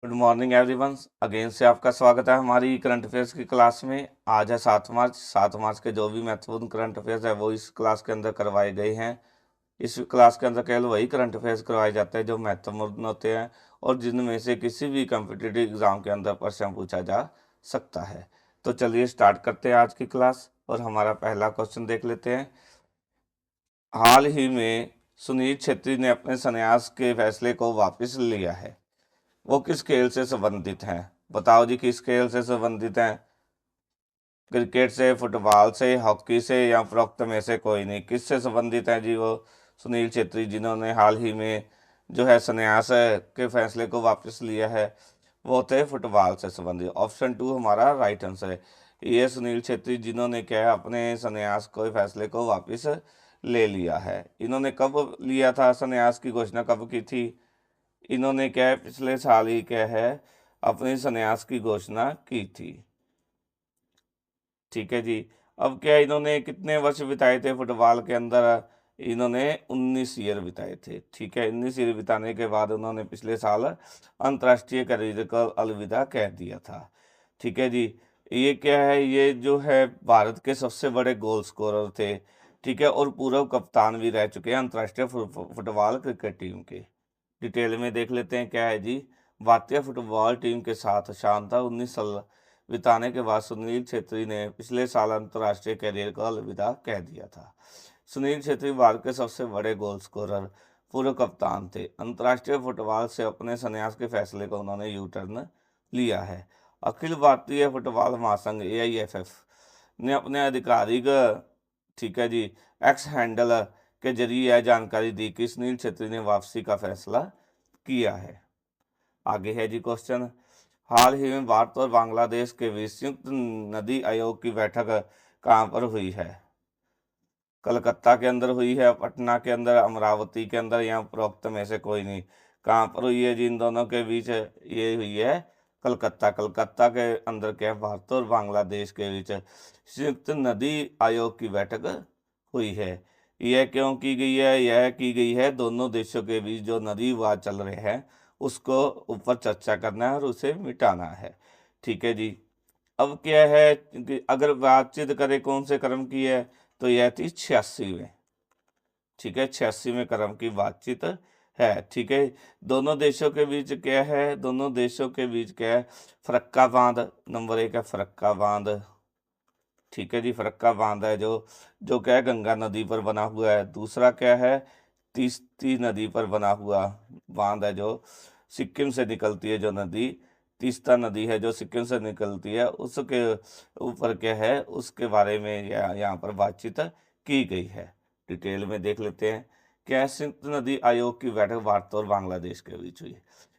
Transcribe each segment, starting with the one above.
Good morning everyone. Again से आपका स्वागत है हमारी करंट अफेयर्स की क्लास में। आज है 7 मार्च। 7 मार्च के जो भी महत्वपूर्ण करंट अफेयर्स है वो इस क्लास के अंदर करवाए गए हैं। इस क्लास के अंदर केवल वही करंट अफेयर्स करवाए जाते हैं जो महत्वपूर्ण होते हैं और जिनमें से किसी भी कॉम्पिटिटिव एग्जाम के अंदर प्रश्न पूछा जा सकता है। तो चलिए स्टार्ट करते हैं आज की क्लास और हमारा पहला क्वेश्चन देख लेते हैं। हाल ही में सुनील छेत्री ने अपने संन्यास के फैसले को वापस लिया है। वो किस खेल से संबंधित हैं? बताओ जी, किस खेल से संबंधित हैं? क्रिकेट से, फुटबॉल से, हॉकी से या उपरोक्त में से कोई नहीं? किससे संबंधित हैं जी वो सुनील छेत्री जिन्होंने हाल ही में जो है संन्यास के फैसले को वापस लिया है? वो थे फुटबॉल से संबंधित। ऑप्शन 2 हमारा राइट आंसर है। ये सुनील छेत्री जिन्होंने क्या है अपने संन्यास को फैसले को वापस ले लिया है। इन्होंने कब लिया था संन्यास की घोषणा कब की थी? इन्होंने क्या है पिछले साल ही क्या है अपने संन्यास की घोषणा की थी। ठीक है जी। अब क्या इन्होंने कितने वर्ष बिताए थे फुटबॉल के अंदर? इन्होंने 19 ईयर बिताए थे। ठीक है, 19 ईयर बिताने के बाद उन्होंने पिछले साल अंतर्राष्ट्रीय करियर को अलविदा कह दिया था। ठीक है जी। ये क्या है, ये जो है भारत के सबसे बड़े गोल स्कोरर थे। ठीक है, और पूर्व कप्तान भी रह चुके हैं अंतर्राष्ट्रीय फुटबॉल क्रिकेट टीम के। डिटेल में देख लेते हैं क्या है जी। भारतीय फुटबॉल टीम के साथ शानदार 19 साल बिताने के बाद सुनील छेत्री ने पिछले साल अंतर्राष्ट्रीय कैरियर को अलविदा कह दिया था। सुनील छेत्री भारत के सबसे बड़े गोल स्कोरर, पूर्व कप्तान थे। अंतर्राष्ट्रीय फुटबॉल से अपने संन्यास के फैसले को उन्होंने यू टर्न लिया है। अखिल भारतीय फुटबॉल महासंघ AIFF ने अपने आधिकारिक ठीक है जी एक्स हैंडल के जरिए यह जानकारी दी कि सुनील छेत्री ने वापसी का फैसला किया है। आगे है जी क्वेश्चन। हाल ही में भारत और बांग्लादेश के बीच संयुक्त नदी आयोग की बैठक कहाँ पर हुई है? कलकत्ता के अंदर हुई है, पटना के अंदर, अमरावती के अंदर या उपरोक्त में से कोई नहीं? कहाँ पर हुई है जी इन दोनों के बीच? ये हुई है कलकत्ता। कलकत्ता के अंदर क्या है भारत और बांग्लादेश के बीच संयुक्त नदी आयोग की बैठक हुई है। यह क्यों की गई है? यह की गई है दोनों देशों के बीच जो नदी विवाद चल रहे हैं उसको ऊपर चर्चा करना है और उसे मिटाना है। ठीक है जी। अब क्या है कि अगर बातचीत करें कौन से क्रम की है तो यह थी 86वें। ठीक है, 86वें क्रम की बातचीत है। ठीक है, दोनों देशों के बीच क्या है? दोनों देशों के बीच क्या है? फरक्का बांध नंबर 1 है, फरक्का बांध। ठीक है जी, फरक्का बांध है जो जो क्या है गंगा नदी पर बना हुआ है। दूसरा क्या है? तीस्ती नदी पर बना हुआ बांध है जो सिक्किम से निकलती है। जो नदी तीस्ता नदी है जो सिक्किम से निकलती है उसके ऊपर क्या है उसके बारे में यहाँ पर बातचीत की गई है। डिटेल में देख लेते हैं। क्या संयुक्त नदी आयोग की बैठक भारत और बांग्लादेश के बीच हुई?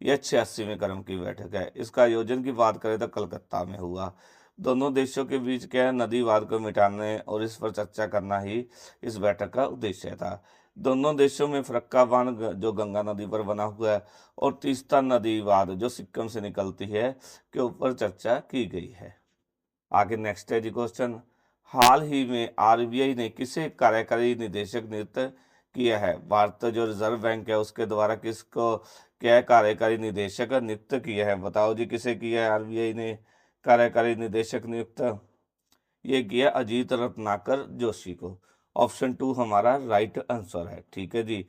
यह 86वें क्रम की बैठक है। इसका आयोजन की बात करें तो कलकत्ता में हुआ। दोनों देशों के बीच क्या है नदी वाद को मिटाने और इस पर चर्चा करना ही इस बैठक का उद्देश्य था। दोनों देशों में फरक्का बांध जो गंगा नदी पर बना हुआ है और तीस्ता नदी वाद जो सिक्किम से निकलती है के ऊपर चर्चा की गई है। आगे नेक्स्ट है जी क्वेश्चन। हाल ही में RBI ने किसे कार्यकारी निदेशक नियुक्त किया है? भारत जो रिजर्व बैंक है उसके द्वारा किसको क्या कार्यकारी निदेशक नियुक्त किया है? बताओ जी, किसे किया है RBI ने कार्यकारी निदेशक नियुक्त? ये किया अजीत रत्नाकर जोशी को। ऑप्शन 2 हमारा राइट आंसर है। ठीक है जी।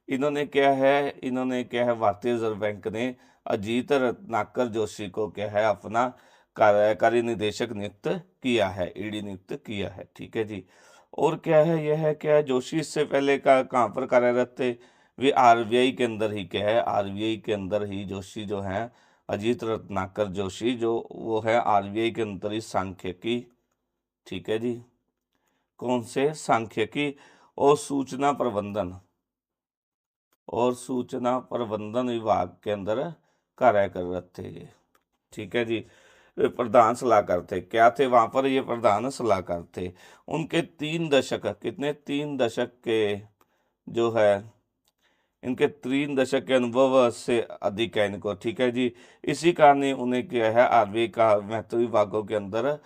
इन्होंने क्या है भारतीय रिजर्व बैंक ने अजीत रत्नाकर जोशी को क्या है अपना कार्यकारी निदेशक नियुक्त किया है, ईडी नियुक्त किया है। ठीक है जी। और क्या है यह है क्या है जोशी इससे पहले का कहाँ पर कार्यरत थे? वे RBI के अंदर ही क्या है RBI के अंदर ही जोशी जो है अजीत रत्नाकर जोशी जो वो है RBI के अंदर ही सांख्यिकी। ठीक है जी। कौन से? सांख्यिकी और सूचना प्रबंधन विभाग के अंदर कार्यरत थे ये। ठीक है जी। वे प्रधान सलाहकार थे। क्या थे वहां पर? ये प्रधान सलाहकार थे। उनके 3 दशक कितने? 3 दशक के जो है इनके 3 दशक के अनुभव से अधिक है इनको। ठीक है जी। इसी कारण ही उन्हें क्या है RBI का महत्व विभागों के अंदर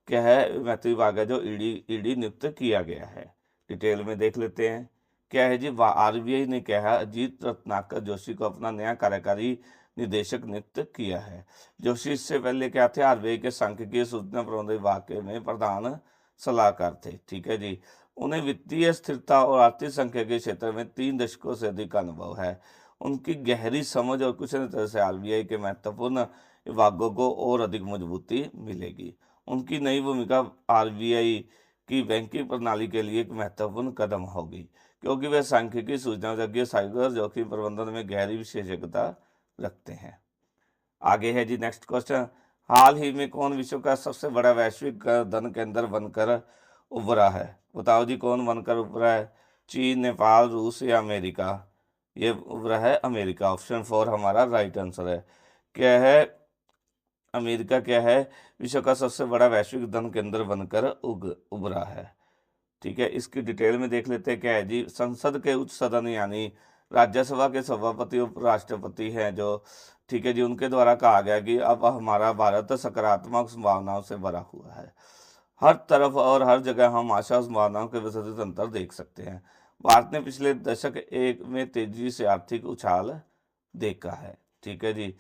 क्या है महत्व विभाग है जो ईडी नियुक्त किया गया है। डिटेल में देख लेते हैं। क्या है जी, आरबीआई ने क्या है, अजीत रत्नाकर जोशी को अपना नया कार्यकारी निदेशक नियुक्त किया है। जोशी इससे पहले क्या थे, आरबीआई के सांख्यिकीय सूचना प्रबंधन विभाग के में प्रधान सलाहकार थे। ठीक है जी। उन्हें वित्तीय स्थिरता और आर्थिक संख्या के क्षेत्र में 3 दशकों से अधिक अनुभव है। उनकी गहरी समझ और कुशल तरह से आरबीआई के महत्वपूर्ण विभागों को और अधिक मजबूती मिलेगी। उनकी नई भूमिका आरबीआई की बैंकिंग प्रणाली के लिए एक महत्वपूर्ण कदम होगी, क्योंकि वे सांख्यिकी, सूचनाविज्ञ, साइबर जोखिम प्रबंधन में गहरी विशेषज्ञता रखते हैं। आगे है जी नेक्स्ट क्वेश्चन, हाल ही में कौन विश्व का सबसे बड़ा वैश्विक धन केंद्र बनकर उभरा है? बताओ जी, कौन बनकर उभरा है? चीन, नेपाल, रूस या अमेरिका? ये उभरा है अमेरिका। ऑप्शन 4 हमारा राइट आंसर है। क्या है? अमेरिका क्या है, विश्व का सबसे बड़ा वैश्विक धन केंद्र बनकर उभरा है। ठीक है, इसकी डिटेल में देख लेते हैं। क्या है जी, संसद के उच्च सदन यानी राज्यसभा के सभापति उपराष्ट्रपति हैं जो, ठीक है जी, उनके द्वारा कहा गया कि अब हमारा भारत सकारात्मक संभावनाओं से भरा हुआ है। हर तरफ और हर जगह हम आशा और संभावनाओं के विस्तृत अंतर देख सकते हैं। भारत ने पिछले दशक एक में तेजी से आर्थिक उछाल देखा है। ठीक है जी।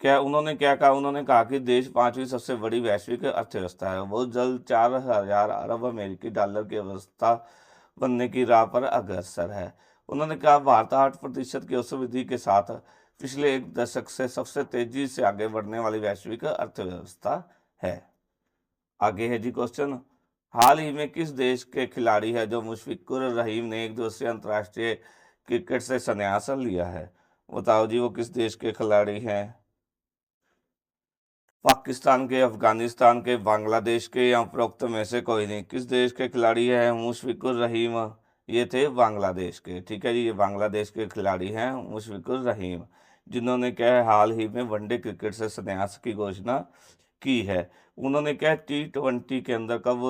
क्या उन्होंने क्या कहा? उन्होंने कहा कि देश 5वीं सबसे बड़ी वैश्विक अर्थव्यवस्था है। वो जल्द 4,000 अरब अमेरिकी डॉलर की अवस्था बनने की राह पर अग्रसर है। उन्होंने कहा भारत 8% की औसत वृद्धि के साथ पिछले एक दशक से सबसे तेजी से आगे बढ़ने वाली वैश्विक अर्थव्यवस्था है। आगे है जी क्वेश्चन, हाल ही में किस देश के खिलाड़ी है जो मुशफिकुर रहीम ने एक दिवसीय अंतर्राष्ट्रीय क्रिकेट से संन्यास लिया है? बताओ जी, वो किस देश के खिलाड़ी हैं? पाकिस्तान के, अफगानिस्तान के, बांग्लादेश के या उपरोक्त में से कोई नहीं। किस देश के खिलाड़ी हैं मुशफिकुर रहीम? ये थे बांग्लादेश के। ठीक है जी, ये बांग्लादेश के खिलाड़ी हैं मुशफिकुर रहीम, जिन्होंने क्या है, हाल ही में वनडे क्रिकेट से संन्यास की घोषणा की है। उन्होंने क्या है, T20 के अंदर कब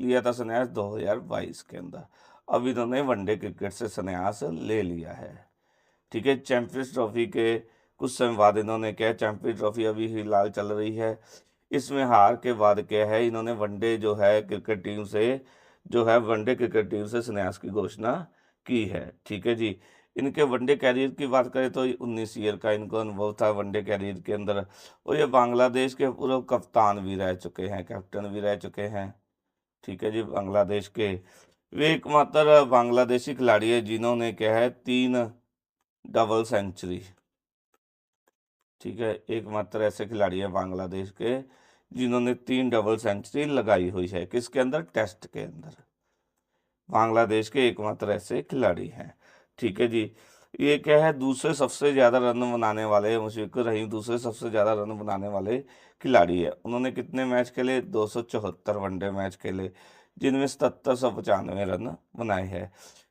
लिया था संन्यास? 2022 के अंदर। अब इन्होंने वनडे क्रिकेट से संन्यास ले लिया है। ठीक है, चैंपियंस ट्रॉफी के कुछ समय बाद इन्होंने क्या है, चैंपियंस ट्रॉफी अभी फिलहाल चल रही है, इसमें हार के बाद क्या है, इन्होंने वनडे जो है क्रिकेट टीम से, जो है वनडे क्रिकेट टीम से संन्यास की घोषणा की है। ठीक है जी। इनके वनडे कैरियर की बात करें तो 19 ईयर का इनको अनुभव था वनडे कैरियर के अंदर, और ये बांग्लादेश के पूर्व कप्तान भी रह चुके हैं, कैप्टन भी रह चुके हैं। ठीक है जी, बांग्लादेश के वे एकमात्र बांग्लादेशी खिलाड़ी है जिन्होंने क्या है, 3 डबल सेंचुरी, ठीक है, एकमात्र ऐसे खिलाड़ी है बांग्लादेश के जिन्होंने 3 डबल सेंचुरी लगाई हुई है। किसके अंदर? टेस्ट के अंदर। बांग्लादेश के एकमात्र ऐसे खिलाड़ी हैं। ठीक है जी। ये क्या है, दूसरे सबसे ज़्यादा रन बनाने वाले, मुशफिकुर रहीम दूसरे सबसे ज़्यादा रन बनाने वाले खिलाड़ी है। उन्होंने कितने मैच खेले? 274 वनडे मैच खेले, जिनमें 7795 रन बनाए हैं,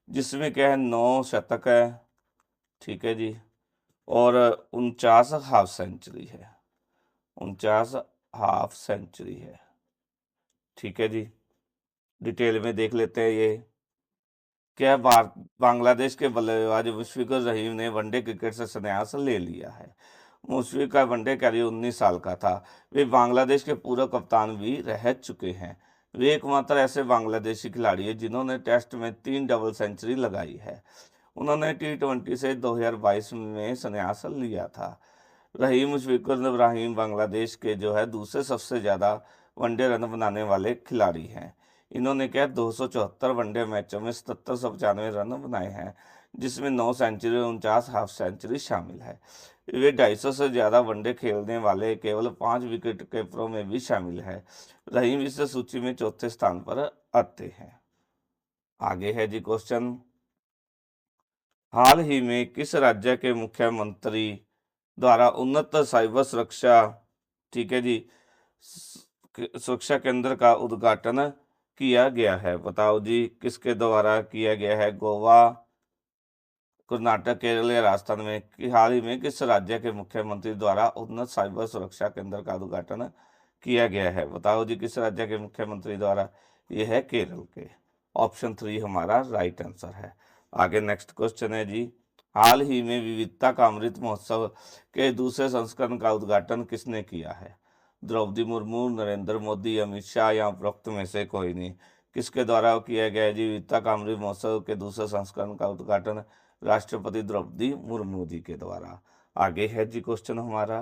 जिसमें क्या है, 9 शतक है। ठीक है जी। और 49 हाफ सेंचुरी है, 49 हाफ सेंचुरी है। ठीक है जी। डिटेल में देख लेते हैं ये। क्या भारत, बांग्लादेश के बल्लेबाज मुशफिकुर रहीम ने वनडे क्रिकेट से संन्यास ले लिया है। मुशफिक का वनडे कैरियर 19 साल का था। वे बांग्लादेश के पूर्व कप्तान भी रह चुके हैं। वे एकमात्र ऐसे बांग्लादेशी खिलाड़ी हैं जिन्होंने टेस्ट में 3 डबल सेंचुरी लगाई है। उन्होंने T20 से 2022 में संन्यास लिया था। रहीम मुशफिकुर इब्राहिम बांग्लादेश के जो है दूसरे सबसे ज़्यादा वनडे रन बनाने वाले खिलाड़ी हैं। इन्होंने क्या 274 वनडे मैचों में 7795 रन बनाए हैं, जिसमें 9 सेंचुरी और 49 हाफ सेंचुरी शामिल है। वे 250 से ज़्यादा वनडे खेलने वाले केवल 5 विकेट कीपरों में भी शामिल है। रहीम इस सूची में चौथे स्थान पर आते हैं। आगे है जी क्वेश्चन, हाल ही में किस राज्य के मुख्यमंत्री द्वारा उन्नत साइबर सुरक्षा, ठीक है जी, सुरक्षा केंद्र का उद्घाटन किया गया है? बताओ जी, किसके द्वारा किया गया है? गोवा, कर्नाटक, केरल या राजस्थान में कि हाल ही में किस राज्य के मुख्यमंत्री द्वारा उन्नत साइबर सुरक्षा केंद्र का उद्घाटन किया गया है? बताओ जी, किस राज्य के मुख्यमंत्री द्वारा? ये है केरल के। ऑप्शन 3 हमारा राइट आंसर है। आगे नेक्स्ट क्वेश्चन है जी, हाल ही में विविधता का अमृत महोत्सव के दूसरे संस्करण का उद्घाटन किसने किया है? द्रौपदी मुर्मू, नरेंद्र मोदी, अमित शाह या उपरोक्त में से कोई नहीं। किसके द्वारा किया गया है जी? विविधता का अमृत महोत्सव के दूसरे संस्करण का उद्घाटन राष्ट्रपति द्रौपदी मुर्मू जी के द्वारा। आगे है जी क्वेश्चन हमारा,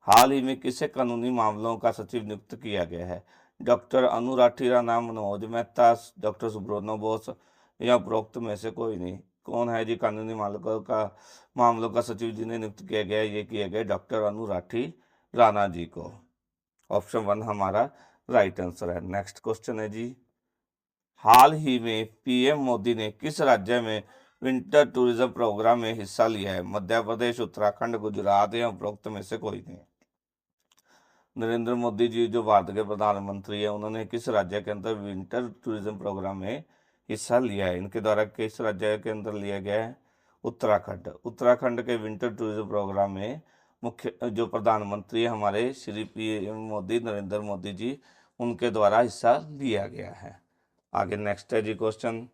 हाल ही में किसे कानूनी मामलों का सचिव नियुक्त किया गया है? डॉक्टर अनु राठी राणा, मनोज मेहता, डॉक्टर सुब्रनो बोस या उपरोक्त में से कोई नहीं। कौन है जी कानूनी मामलों का सचिव जिन्हें नियुक्त किया गया है? ये किया गया डॉक्टर अनु राठी राणा जी को। ऑप्शन 1 हमारा राइट आंसर है। नेक्स्ट क्वेश्चन है जी, हाल ही में पीएम मोदी ने किस राज्य में विंटर टूरिज्म प्रोग्राम में हिस्सा लिया है? मध्य प्रदेश, उत्तराखंड, गुजरात या उपरोक्त में से कोई नहीं। नरेंद्र मोदी जी जो भारत के प्रधानमंत्री है, उन्होंने किस राज्य के अंदर विंटर टूरिज्म प्रोग्राम में हिस्सा लिया है? इनके द्वारा किस राज्य के अंदर लिया गया है? उत्तराखंड। उत्तराखंड के विंटर टूरिज्म प्रोग्राम में मुख्य जो प्रधानमंत्री है हमारे श्री पीएम मोदी, नरेंद्र मोदी जी, उनके द्वारा हिस्सा लिया गया है। आगे नेक्स्ट है जी क्वेश्चन,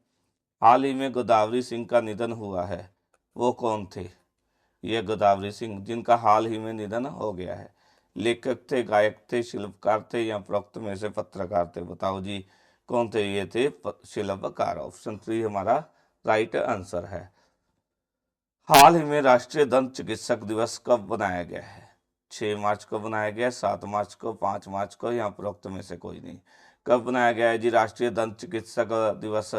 हाल ही में गोदावरी सिंह का निधन हुआ है, वो कौन थे? ये गोदावरी सिंह जिनका हाल ही में निधन हो गया है, लेखक थे, गायक थे, शिल्पकार थे या उपरोक्त में से पत्रकार थे? बताओ जी कौन थे? ये थे शिल्पकार। ऑप्शन 3 हमारा राइट आंसर है। हाल ही में राष्ट्रीय दंत चिकित्सक दिवस कब बनाया गया है? 6 मार्च को बनाया गया, 7 मार्च को, 5 मार्च को या उपरोक्त में से कोई नहीं। कब बनाया गया है जी राष्ट्रीय दंत चिकित्सक दिवस?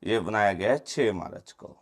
ये बनाया गया है 6 मार्च को।